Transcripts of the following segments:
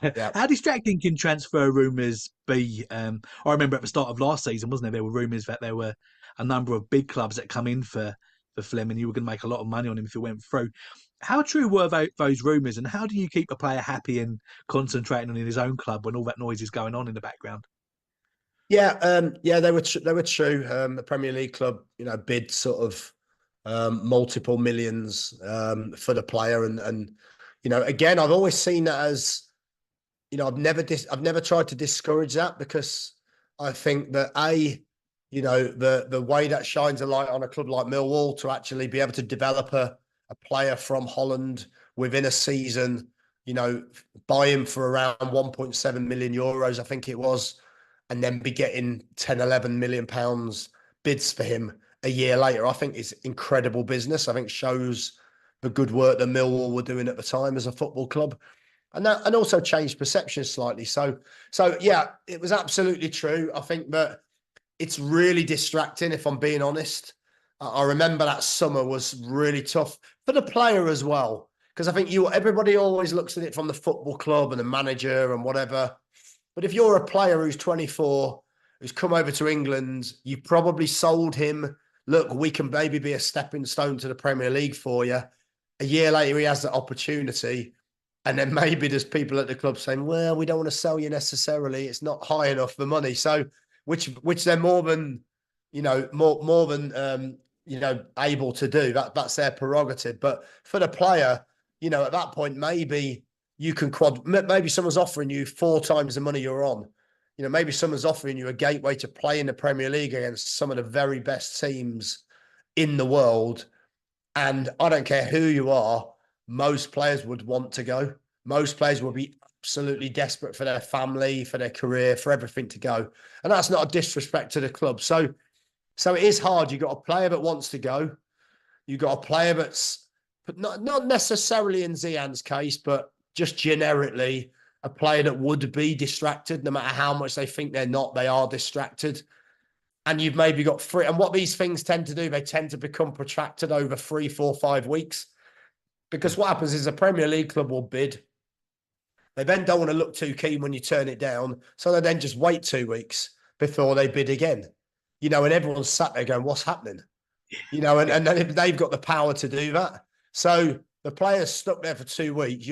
Yeah. How distracting can transfer rumours be? I remember at the start of last season, wasn't there? There were rumours that there were a number of big clubs that come in for Flemming. You were going to make a lot of money on him if it went through. How true were those rumours, and how do you keep a player happy and concentrating on his own club when all that noise is going on in the background? Yeah, they were true. The Premier League club, bid sort of multiple millions for the player, and again, I've always seen that as I've never tried to discourage that because I think that the way that shines a light on a club like Millwall to actually be able to develop a player from Holland within a season, buy him for around 1.7 million euros, I think it was, and then be getting 10, 11 million pounds bids for him a year later, I think is incredible business. I think shows the good work that Millwall were doing at the time as a football club. And also changed perceptions slightly. So yeah, it was absolutely true. I think that it's really distracting, if I'm being honest. I remember that summer was really tough for the player as well, because I think everybody always looks at it from the football club and the manager and whatever. But if you're a player who's 24, who's come over to England, you probably sold him, look, we can maybe be a stepping stone to the Premier League for you. A year later, he has that opportunity. And then maybe there's people at the club saying, well, we don't want to sell you necessarily. It's not high enough for money. So which they're more than, more than, able to do. That's their prerogative. But for the player, at that point, maybe you can maybe someone's offering you 4 times the money you're on. Maybe someone's offering you a gateway to play in the Premier League against some of the very best teams in the world. And I don't care who you are, most players would want to go. Most players will be absolutely desperate for their family, for their career, for everything to go. And that's not a disrespect to the club. So it is hard. You've got a player that wants to go. You've got a player that's not necessarily in Zian's case, but just generically a player that would be distracted, no matter how much they think they're not, they are distracted. And you've maybe got 3. And what these things tend to do, they tend to become protracted over 3, 4, 5 weeks. Because what happens is a Premier League club will bid. They then don't want to look too keen when you turn it down. So they then just wait 2 weeks before they bid again. And everyone's sat there going, what's happening? And then they've got the power to do that. So the player's stuck there for 2 weeks.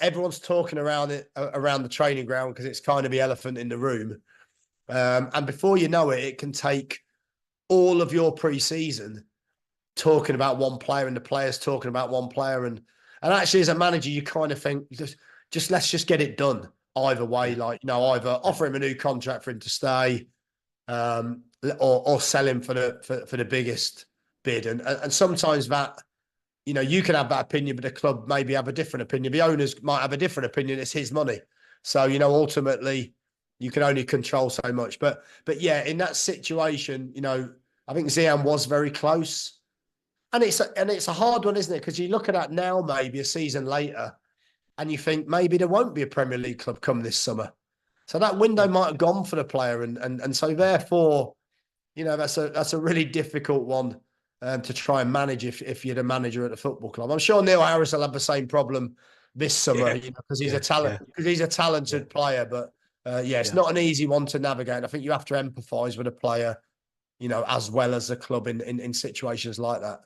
Everyone's talking around the training ground because it's kind of the elephant in the room. And before you know it, it can take all of your pre-season talking about one player and the players talking about one player. And actually, as a manager, you kind of think, just let's just get it done either way. Either offer him a new contract for him to stay, or sell him for the biggest bid. And sometimes that, you can have that opinion, but the club maybe have a different opinion. The owners might have a different opinion. It's his money. So, ultimately you can only control so much. But yeah, in that situation, I think Zian was very close. And it's a hard one, isn't it? Because you look at that now, maybe a season later, and you think maybe there won't be a Premier League club come this summer. So that window might have gone for the player. And so therefore, that's a really difficult one to try and manage if you're the manager at the football club. I'm sure Neil Harris will have the same problem this summer, because he's a talented player. But it's not an easy one to navigate. I think you have to empathise with a player, as well as the club in situations like that.